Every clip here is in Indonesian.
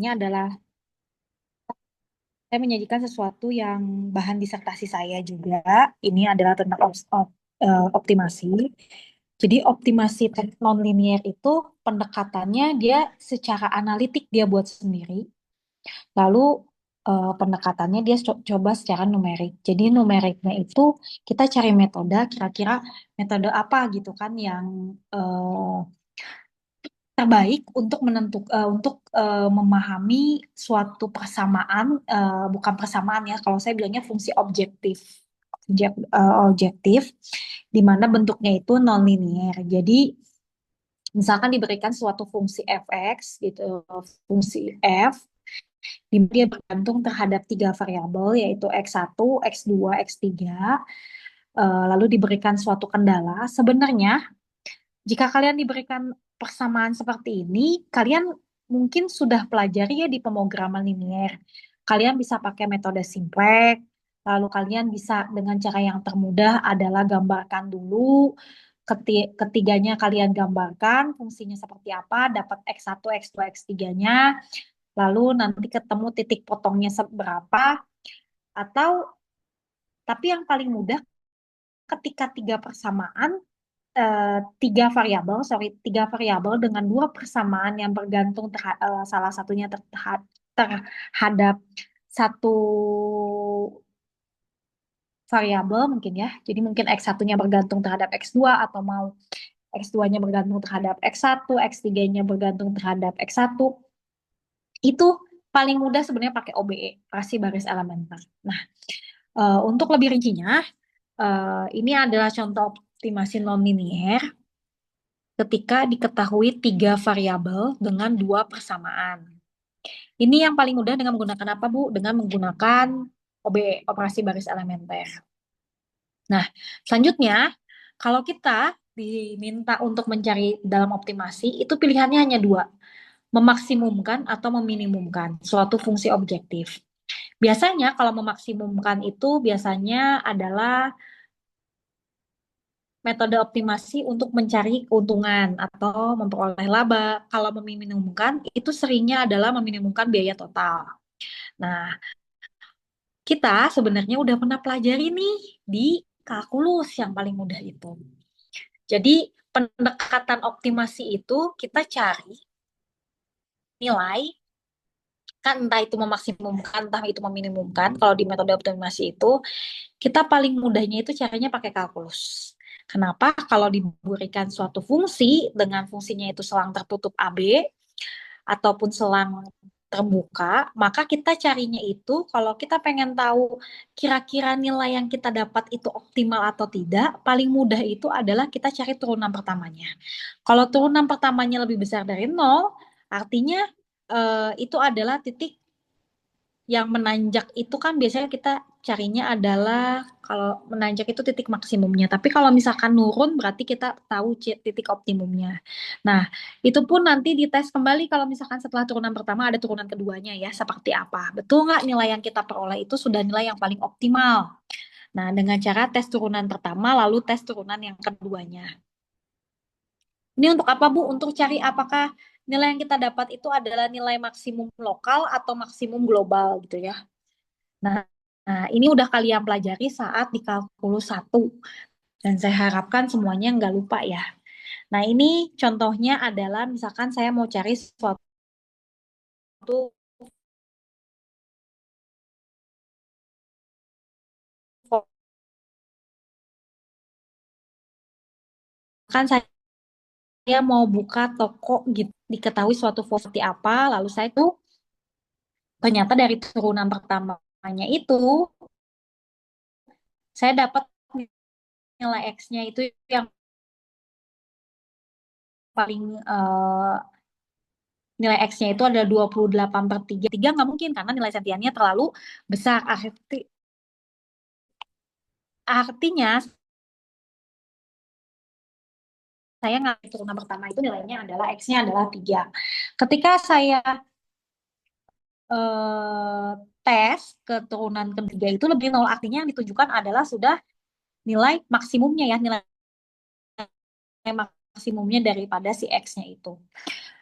pertamanya adalah saya menyajikan sesuatu yang bahan disertasi saya juga. Ini adalah tentang optimasi. Jadi optimasi nonlinier itu pendekatannya dia secara analitik dia buat sendiri. Lalu pendekatannya dia coba secara numerik. Jadi numeriknya itu kita cari metode, kira-kira metode apa gitu kan yang terbaik untuk memahami suatu persamaan, bukan persamaan ya, kalau saya bilangnya fungsi objektif. Objektif di mana bentuknya itu nonlinier. Jadi misalkan diberikan suatu fungsi fx gitu, fungsi f di mana dia bergantung terhadap tiga variabel yaitu x1, x2, x3, lalu diberikan suatu kendala. Sebenarnya jika kalian diberikan persamaan seperti ini, kalian mungkin sudah pelajari ya di pemrograman linier. Kalian bisa pakai metode simplex, lalu kalian bisa dengan cara yang termudah adalah gambarkan dulu. Ketiganya kalian gambarkan fungsinya seperti apa, dapat X1, X2, X3-nya, lalu nanti ketemu titik potongnya seberapa, atau tapi yang paling mudah ketika tiga variabel dengan dua persamaan yang bergantung salah satunya terhadap satu variabel mungkin ya. Jadi mungkin X1-nya bergantung terhadap X2 atau mau X2-nya bergantung terhadap X1, X3-nya bergantung terhadap X1. Itu paling mudah sebenarnya pakai OBE, operasi baris elementer. Nah, untuk lebih rincinya, ini adalah contoh optimasi nonlinier ketika diketahui tiga variabel dengan dua persamaan. Ini yang paling mudah dengan menggunakan apa, Bu? Dengan menggunakan OBE, operasi baris elementer. Nah, selanjutnya, kalau kita diminta untuk mencari dalam optimasi, itu pilihannya hanya dua, memaksimumkan atau meminimumkan suatu fungsi objektif. Biasanya kalau memaksimumkan itu biasanya adalah metode optimasi untuk mencari keuntungan atau memperoleh laba. Kalau meminimumkan, itu seringnya adalah meminimumkan biaya total. Nah, kita sebenarnya udah pernah pelajari nih di kalkulus yang paling mudah itu. Jadi, pendekatan optimasi itu kita cari nilai, kan entah itu memaksimumkan, entah itu meminimumkan. Kalau di metode optimasi itu, kita paling mudahnya itu caranya pakai kalkulus. Kenapa? Kalau diberikan suatu fungsi dengan fungsinya itu selang tertutup AB ataupun selang terbuka, maka kita carinya itu kalau kita pengen tahu kira-kira nilai yang kita dapat itu optimal atau tidak, paling mudah itu adalah kita cari turunan pertamanya. Kalau turunan pertamanya lebih besar dari 0, artinya itu adalah titik yang menanjak itu kan biasanya kita carinya adalah kalau menanjak itu titik maksimumnya. Tapi kalau misalkan nurun berarti kita tahu titik optimumnya. Nah, itu pun nanti dites kembali kalau misalkan setelah turunan pertama ada turunan keduanya ya, seperti apa. Betul nggak nilai yang kita peroleh itu sudah nilai yang paling optimal. Nah, dengan cara tes turunan pertama lalu tes turunan yang keduanya. Ini untuk apa, Bu? Untuk cari apakah nilai yang kita dapat itu adalah nilai maksimum lokal atau maksimum global gitu ya. Nah, ini udah kalian pelajari saat di kalkulus 1. Dan saya harapkan semuanya nggak lupa ya. Nah, ini contohnya adalah misalkan saya mau cari suatu kan saya mau buka toko gitu, diketahui suatu seperti apa, lalu saya tuh ternyata dari turunan pertamanya itu saya dapat nilai X-nya itu yang paling nilai X-nya itu ada 28/3. 3 nggak mungkin karena nilai sentiannya terlalu besar. Artinya saya ngambil turunan pertama itu nilainya adalah X-nya adalah 3. Ketika saya tes ke turunan ketiga itu lebih 0, artinya yang ditunjukkan adalah sudah nilai maksimumnya ya, nilai maksimumnya daripada si X-nya itu.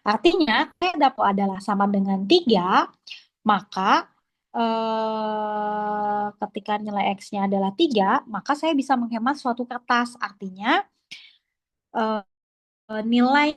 Artinya, T dapat adalah sama dengan 3, maka ketika nilai X-nya adalah 3, maka saya bisa menghemat suatu kertas. Artinya, eh, nilai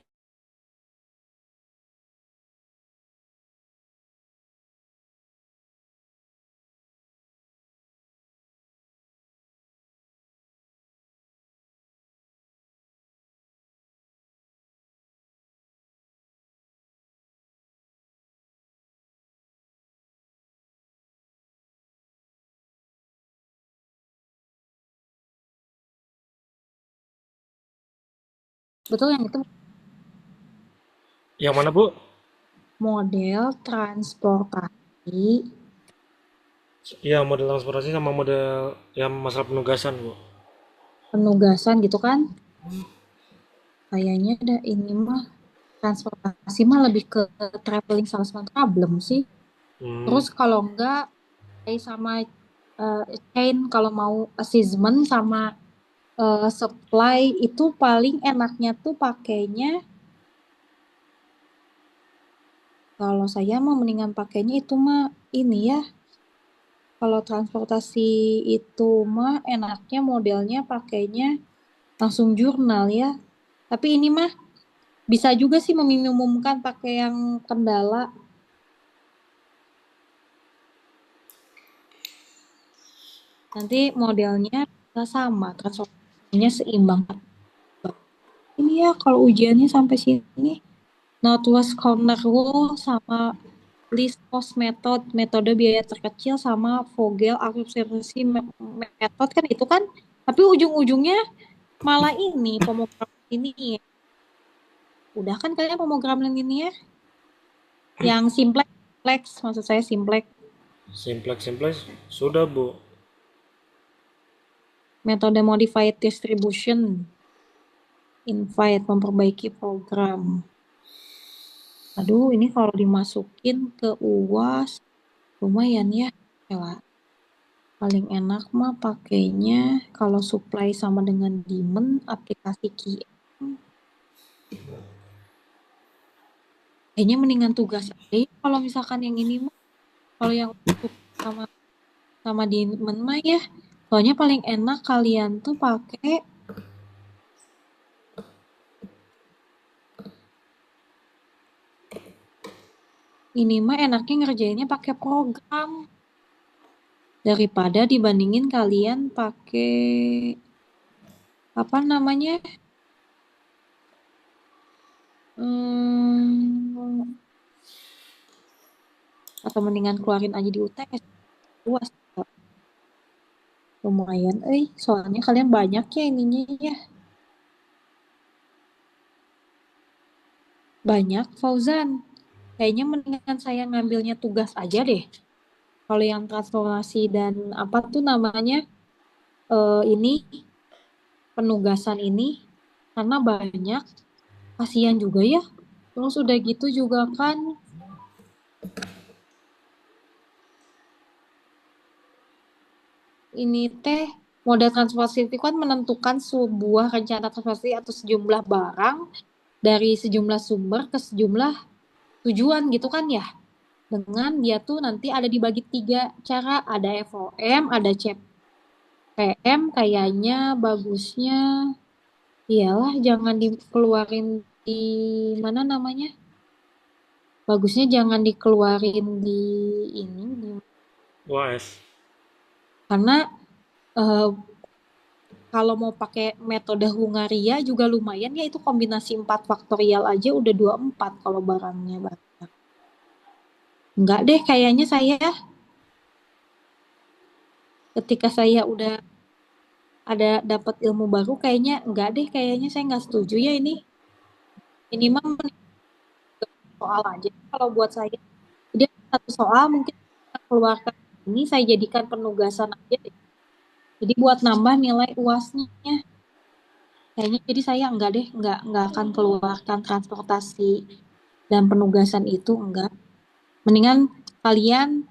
betul yang itu Yang mana, Bu? model transportasi Iya, model transportasi sama model yang masalah penugasan, Bu. penugasan gitu kan. Kayaknya ada ini mah transportasi mah lebih ke traveling salesman problem sih. Hmm, Terus kalau enggak sama eh, chain kalau mau assessment sama supply itu paling enaknya tuh pakainya kalau saya mah mendingan pakainya itu mah ini ya. Kalau transportasi itu mah enaknya modelnya pakainya langsung jurnal ya. Tapi ini mah bisa juga sih meminimumkan pakai yang kendala. Nanti modelnya bisa sama, transportasinya seimbang. Ini ya kalau ujiannya sampai sini, Northwest Corner Rule sama list cost method, metode biaya terkecil sama Vogel observasi method kan itu kan. Tapi ujung-ujungnya malah ini pemrograman ini. Udah kan kalian pemrograman ini ya? Yang simplex, maksud saya simplex. simplex sudah, Bu. Metode modified distribution, invite, memperbaiki program. Aduh, ini kalau dimasukin ke UAS, lumayan ya. Coba. Paling enak mah pakainya kalau supply sama dengan demand, aplikasi QM. Kayaknya mendingan tugas aja ya kalau misalkan yang ini mah. Kalau yang sama sama demand mah ya. Soalnya paling enak kalian tuh pakai ini mah enaknya ngerjainnya pakai program daripada dibandingin kalian pakai apa namanya hmm, atau mendingan keluarin aja di UTS luas lumayan soalnya kalian banyak ya ininya ya banyak Fauzan kayaknya mendingan saya ngambilnya tugas aja deh kalau yang transformasi dan apa tuh namanya ini penugasan ini karena banyak kasihan juga ya terus udah gitu juga kan ini teh moda transportasi itu kan menentukan sebuah rencana transportasi atau sejumlah barang dari sejumlah sumber ke sejumlah tujuan gitu kan ya. Dengan dia tuh nanti ada dibagi 3 cara, ada FOM, ada CPM, kayaknya bagusnya iyalah jangan dikeluarin di mana namanya? Bagusnya jangan dikeluarin di ini UAS. karena eh, kalau mau pakai metode Hungaria juga lumayan ya itu kombinasi 4 faktorial aja udah 24 kalau barangnya banyak. Enggak deh kayaknya saya ketika saya udah ada dapat ilmu baru kayaknya enggak deh kayaknya saya nggak setuju ya ini. Ini mah soal aja kalau buat saya. Jadi satu soal mungkin saya keluarkan ini saya jadikan penugasan aja deh. Jadi buat nambah nilai UASnya. Kayaknya jadi saya enggak deh, enggak akan keluarkan transportasi dan penugasan itu enggak. Mendingan kalian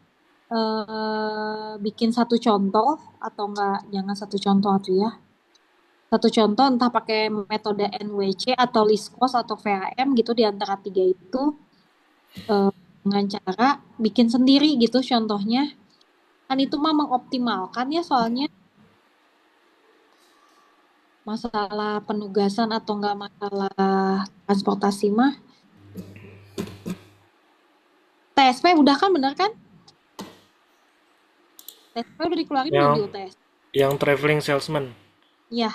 bikin satu contoh atau enggak jangan satu contoh tuh ya. Satu contoh entah pakai metode NWC atau least cost atau VAM gitu di antara tiga itu dengan cara bikin sendiri gitu contohnya. Kan itu mah mengoptimalkan ya soalnya masalah penugasan atau enggak masalah transportasi mah. TSP udah kan bener kan? TSP udah dikeluarin belum di Yang UTS? yang traveling salesman. Ya,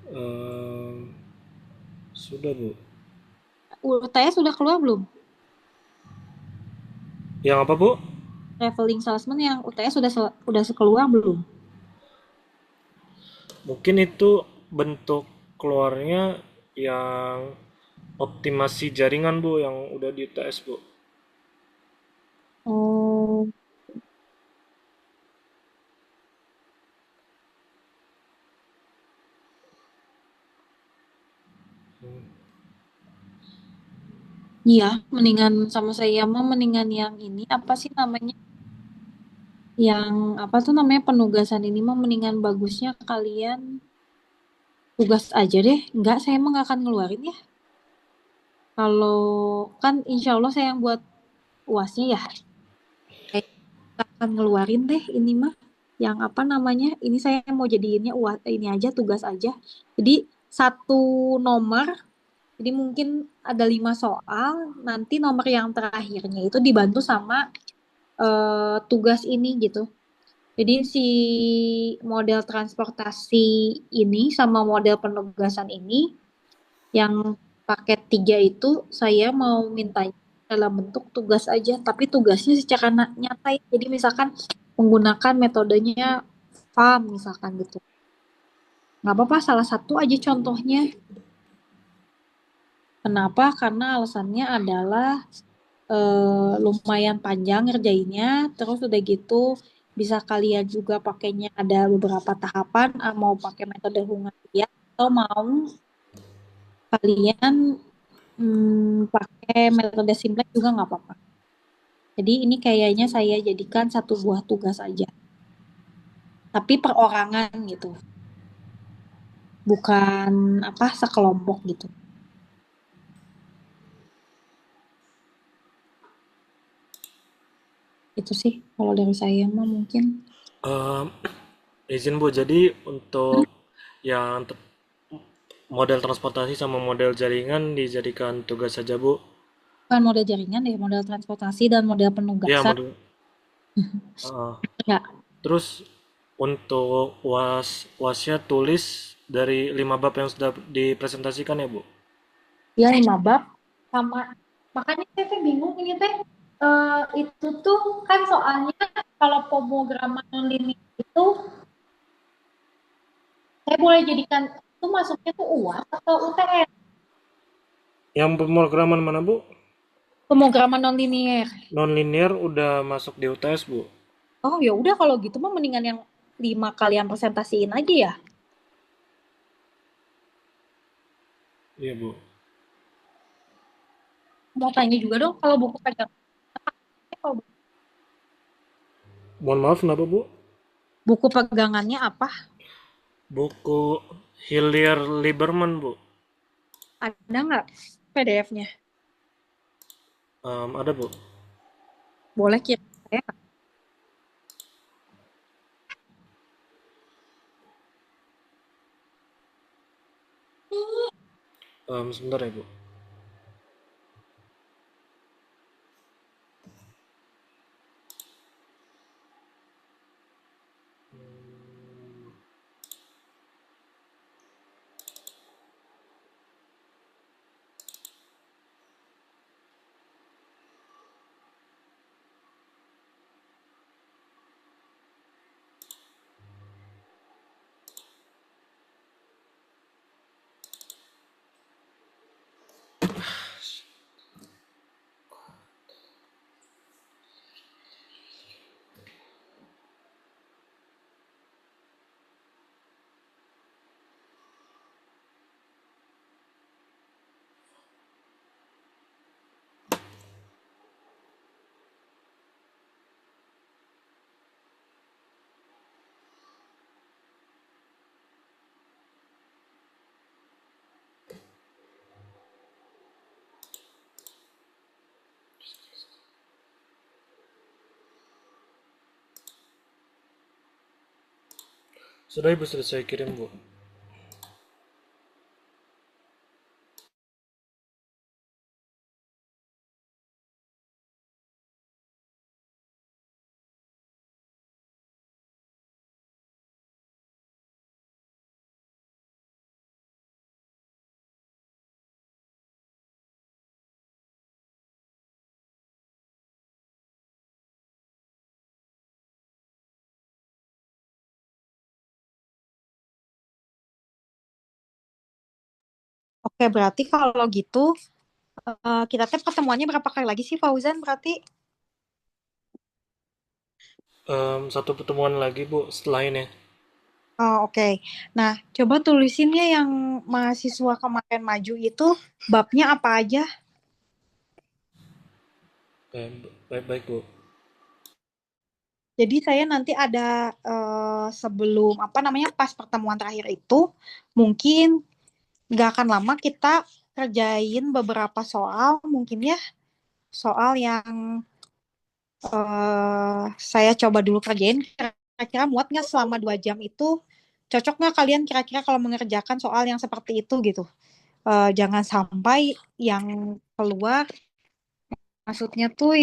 Eh, sudah Bu. UTS udah keluar belum? Yang apa Bu? Traveling salesman yang UTS udah keluar belum? Mungkin itu bentuk keluarnya yang optimasi jaringan Bu yang udah di UTS Bu. Oh, iya, mendingan sama saya mah mendingan yang ini apa sih namanya? Yang apa tuh namanya penugasan ini mah mendingan bagusnya kalian tugas aja deh. Enggak, saya mah nggak akan ngeluarin ya. Kalau kan insya Allah saya yang buat UASnya ya. Saya nggak akan ngeluarin deh ini mah. Yang apa namanya? Ini saya mau jadiinnya UAS ini aja tugas aja. Jadi satu nomor. Jadi mungkin ada 5 soal. Nanti nomor yang terakhirnya itu dibantu sama tugas ini gitu. Jadi si model transportasi ini sama model penugasan ini yang paket 3 itu saya mau minta dalam bentuk tugas aja, tapi tugasnya secara nyata ya. Jadi misalkan menggunakan metodenya FAM misalkan gitu. Nggak apa-apa, salah satu aja contohnya. Kenapa? Karena alasannya adalah lumayan panjang ngerjainnya, terus udah gitu bisa kalian juga pakainya ada beberapa tahapan, mau pakai metode Hungaria atau mau kalian pakai metode Simplex juga nggak apa-apa. Jadi ini kayaknya saya jadikan satu buah tugas aja, tapi perorangan gitu, bukan apa sekelompok gitu. Itu sih kalau dari saya mah mungkin. Eh, izin Bu, jadi Hmm, untuk yang model transportasi sama model jaringan dijadikan tugas saja Bu. bukan model jaringan deh, model transportasi dan model Ya penugasan. model. eh, Ya, terus untuk wasnya tulis dari 5 bab yang sudah dipresentasikan ya Bu. ya 5 bab sama makanya saya teh bingung ini teh itu tuh kan soalnya kalau pemrograman nonlinear itu saya boleh jadikan itu masuknya tuh UAS atau UTS. Yang pemrograman mana Bu? Pemrograman nonlinear. Non-linear udah masuk di UTS Bu. Oh ya udah kalau gitu mah mendingan yang 5 kalian presentasiin aja ya. Iya Bu. Mau tanya juga dong kalau buku pegang kalau Mohon maaf kenapa Bu? buku pegangannya apa? Buku Hillier Lieberman Bu. Ada nggak PDF-nya? Ada Bu. Boleh kirim saya. Sebentar ya Bu. Sudah Ibu, sudah saya kirim Bu. Oke, berarti kalau gitu kita teh pertemuannya berapa kali lagi sih Fauzan berarti? Satu pertemuan lagi Bu setelah ini. Oh, oke. Nah, coba tulisinnya yang mahasiswa kemarin maju itu babnya apa aja. Baik-baik Bu. Jadi saya nanti ada sebelum apa namanya pas pertemuan terakhir itu mungkin nggak akan lama kita kerjain beberapa soal mungkin ya soal yang saya coba dulu kerjain kira-kira muat nggak selama 2 jam itu cocok nggak kalian kira-kira kalau mengerjakan soal yang seperti itu gitu. Jangan sampai yang keluar maksudnya tuh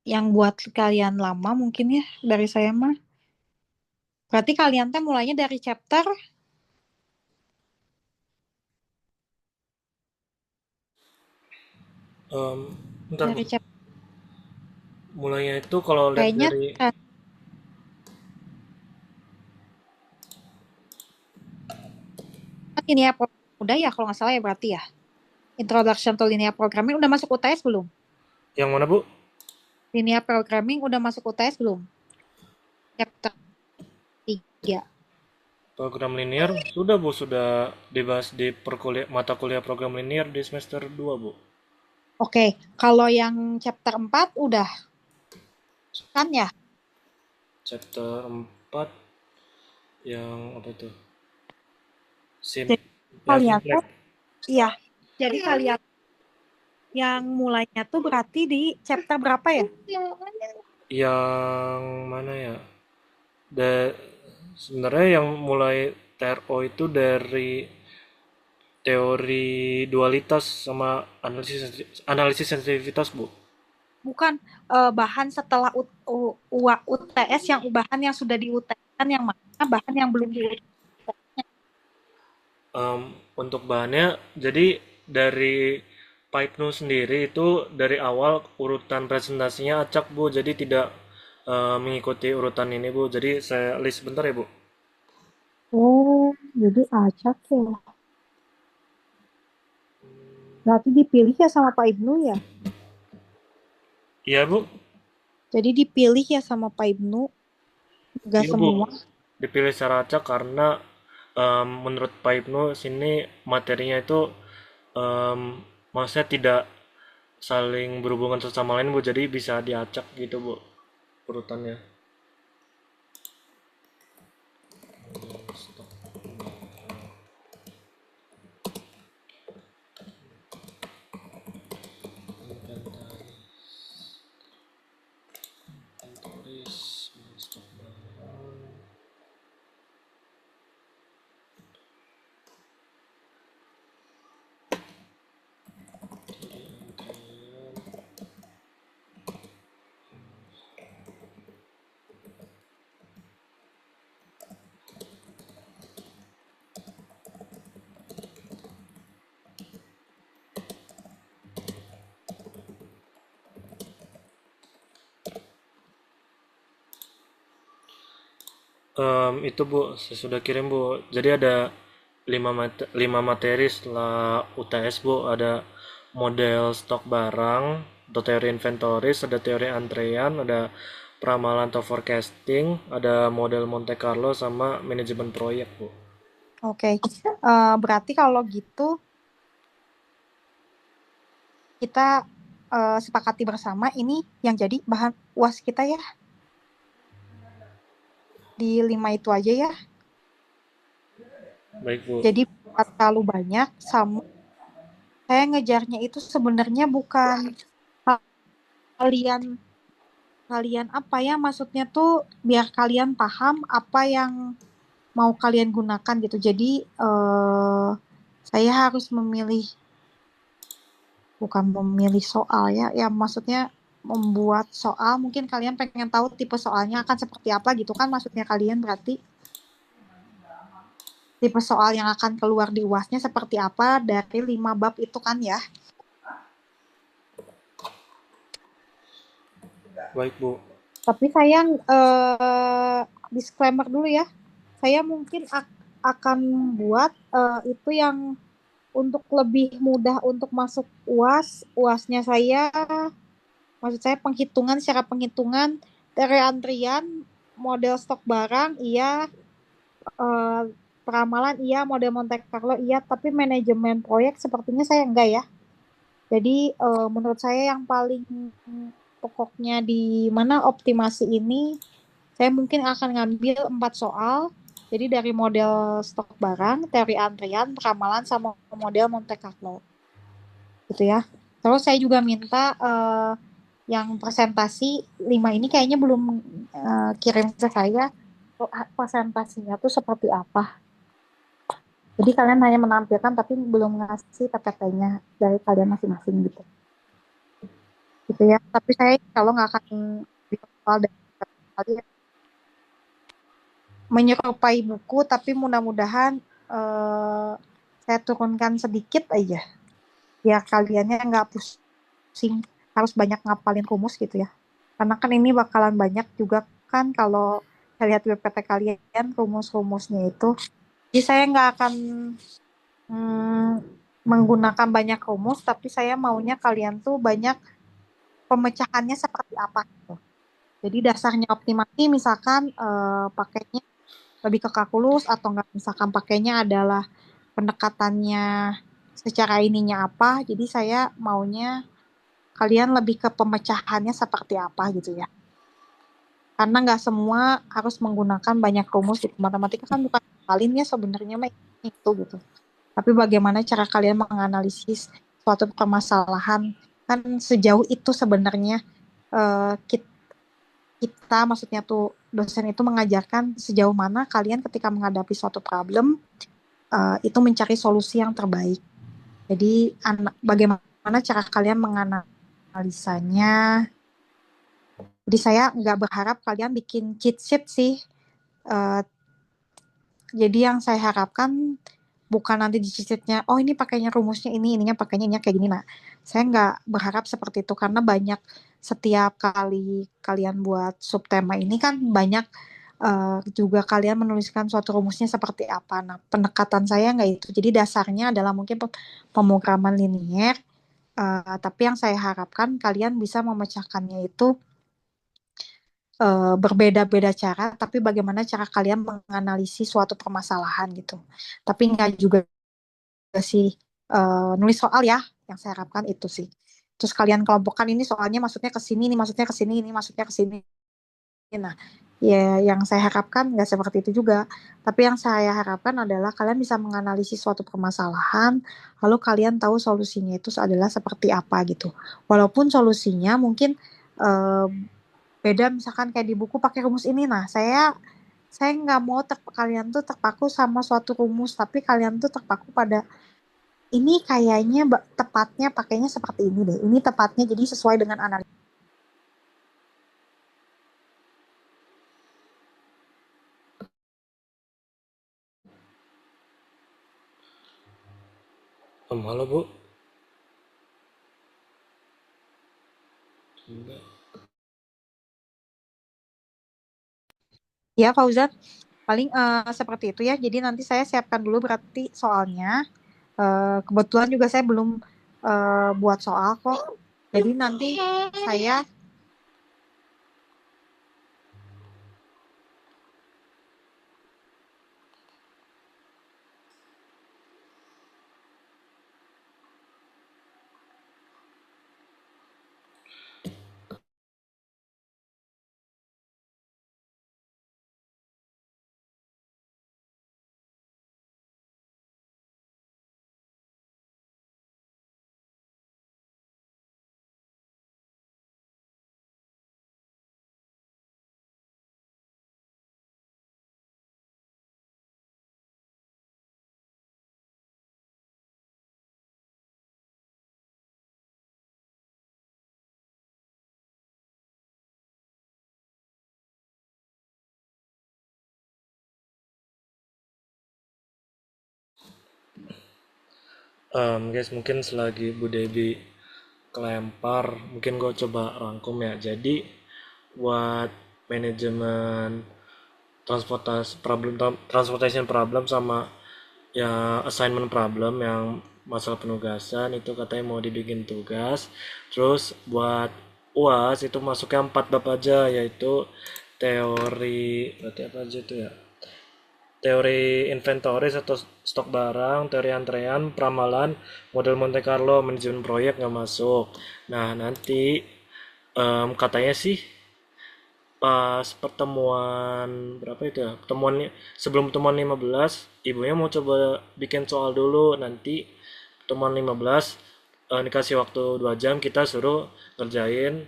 yang buat kalian lama mungkin ya dari saya mah. Berarti kalian teh mulainya dari chapter Em, Bentar Bu. dari chapter Mulainya itu kalau lihat kayaknya dari linear programming udah ya kalau nggak salah ya berarti ya. Introduction to linear programming udah masuk UTS belum? yang mana Bu? Linear programming udah masuk UTS belum? Chapter 3. Program linear sudah Bu, sudah dibahas di mata kuliah program linear di semester 2 Bu. Oke, kalau yang chapter 4 udah kan ya? Chapter 4 yang apa itu? Sim Jadi yang kalian tuh, simplex. iya. Jadi kalian yang mulainya tuh berarti di chapter berapa ya? Yang mana ya? Sebenarnya yang mulai TRO itu dari teori dualitas sama analisis sensitivitas Bu. Bukan bahan setelah UTS yang bahan yang sudah di UTS kan yang mana bahan yang belum di UTS. Untuk bahannya, jadi dari PyPnu sendiri itu dari awal urutan presentasinya acak Bu, jadi tidak mengikuti urutan ini Bu. Jadi saya list bentar ya Bu. Oh, jadi acak ya. Berarti dipilih ya sama Pak Ibnu ya. Iya Bu, Jadi dipilih ya sama Pak Ibnu, nggak iya Bu. semua. Dipilih secara acak karena menurut PyPnu sini materinya itu em, maksudnya tidak saling berhubungan satu sama lain Bu, jadi bisa diacak gitu Bu urutannya. Itu Bu, saya sudah kirim Bu. Jadi ada 5 materi setelah UTS Bu. Ada model stok barang, atau teori inventoris, ada teori antrean, ada peramalan atau forecasting, ada model Monte Carlo, sama manajemen proyek Bu. Oke, berarti kalau gitu kita sepakati bersama ini yang jadi bahan UAS kita ya di 5 itu aja ya. Baik Bu. Jadi bukan terlalu banyak sama saya ngejarnya itu sebenarnya bukan kalian kalian apa ya? Maksudnya tuh biar kalian paham apa yang mau kalian gunakan gitu. Jadi saya harus memilih, bukan memilih soal ya. Ya maksudnya membuat soal. Mungkin kalian pengen tahu tipe soalnya akan seperti apa gitu kan? Maksudnya kalian berarti tipe soal yang akan keluar di UASnya seperti apa dari 5 bab itu kan ya. Baik, Bu. Tapi saya disclaimer dulu ya. Saya mungkin akan buat itu yang untuk lebih mudah untuk masuk UAS. UASnya saya, maksud saya penghitungan secara penghitungan dari antrian, model stok barang, iya, eh, peramalan, iya, model Monte Carlo, iya, tapi manajemen proyek sepertinya saya enggak ya. Jadi menurut saya yang paling pokoknya di mana optimasi ini, saya mungkin akan ngambil 4 soal. Jadi dari model stok barang, teori antrian, peramalan, sama model Monte Carlo. Gitu ya. Terus saya juga minta yang presentasi 5 ini kayaknya belum kirim ke saya. Presentasinya tuh seperti apa. Jadi kalian hanya menampilkan tapi belum ngasih PPT-nya dari kalian masing-masing gitu. Gitu ya. Tapi saya kalau nggak akan soal dari kalian menyerupai buku, tapi mudah-mudahan eh, saya turunkan sedikit aja. Ya kaliannya nggak pusing harus banyak ngapalin rumus gitu ya. Karena kan ini bakalan banyak juga kan kalau saya lihat PPT kalian rumus-rumusnya itu. Jadi saya nggak akan menggunakan banyak rumus, tapi saya maunya kalian tuh banyak pemecahannya seperti apa gitu. Jadi dasarnya optimasi misalkan pakainya lebih ke kalkulus atau enggak misalkan pakainya adalah pendekatannya secara ininya apa. Jadi saya maunya kalian lebih ke pemecahannya seperti apa gitu ya. Karena nggak semua harus menggunakan banyak rumus di matematika kan bukan kalian ya sebenarnya mah itu gitu. Tapi bagaimana cara kalian menganalisis suatu permasalahan kan sejauh itu sebenarnya kita, maksudnya tuh dosen itu mengajarkan sejauh mana kalian ketika menghadapi suatu problem itu mencari solusi yang terbaik. Jadi bagaimana cara kalian menganalisanya. Jadi saya nggak berharap kalian bikin cheat sheet sih. Eh, jadi yang saya harapkan bukan nanti di cheat sheetnya, oh ini pakainya rumusnya ini, ininya pakainya ini kayak gini. Nah, saya nggak berharap seperti itu karena banyak setiap kali kalian buat subtema ini kan banyak juga kalian menuliskan suatu rumusnya seperti apa. Nah, pendekatan saya nggak itu. Jadi dasarnya adalah mungkin pemrograman linier, tapi yang saya harapkan kalian bisa memecahkannya itu berbeda-beda cara, tapi bagaimana cara kalian menganalisis suatu permasalahan gitu. Tapi nggak juga sih nulis soal ya, yang saya harapkan itu sih. Terus kalian kelompokkan ini soalnya maksudnya ke sini, ini maksudnya ke sini, ini maksudnya ke sini. Nah, ya yang saya harapkan nggak seperti itu juga. Tapi yang saya harapkan adalah kalian bisa menganalisis suatu permasalahan, lalu kalian tahu solusinya itu adalah seperti apa gitu. Walaupun solusinya mungkin eh, beda misalkan kayak di buku pakai rumus ini. Nah, saya nggak mau kalian tuh terpaku sama suatu rumus, tapi kalian tuh terpaku pada ini kayaknya tepatnya pakainya seperti ini deh. Ini tepatnya jadi sesuai dengan analisa. Halo, Bu. Ya, Fauzan, paling seperti itu ya. Jadi nanti saya siapkan dulu berarti soalnya. Kebetulan juga saya belum buat soal kok. Jadi nanti saya Guys, mungkin selagi Bu Debi kelempar, mungkin gue coba rangkum ya. Jadi buat manajemen transportation problem sama ya assignment problem yang masalah penugasan itu katanya mau dibikin tugas. Terus buat UAS itu masuknya 4 bab aja, yaitu teori, berarti apa aja itu ya, teori inventoris atau stok barang, teori antrean, peramalan, model Monte Carlo, manajemen proyek nggak masuk. Nah, nanti katanya sih pas pertemuan berapa itu ya? Sebelum pertemuan 15, ibunya mau coba bikin soal dulu. Nanti pertemuan 15 dikasih waktu 2 jam, kita suruh ngerjain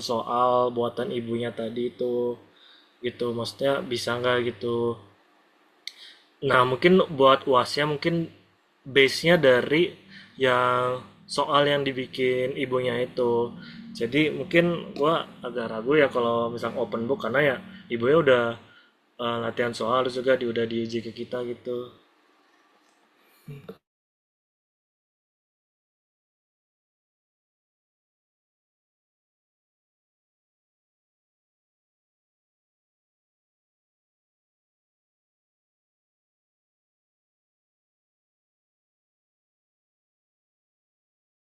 soal buatan ibunya tadi itu. Gitu, maksudnya bisa nggak gitu. Nah, mungkin buat UASnya mungkin base-nya dari yang soal yang dibikin ibunya itu. Jadi mungkin gua agak ragu ya kalau misal open book, karena ya ibunya udah latihan soal terus juga udah diuji ke kita gitu.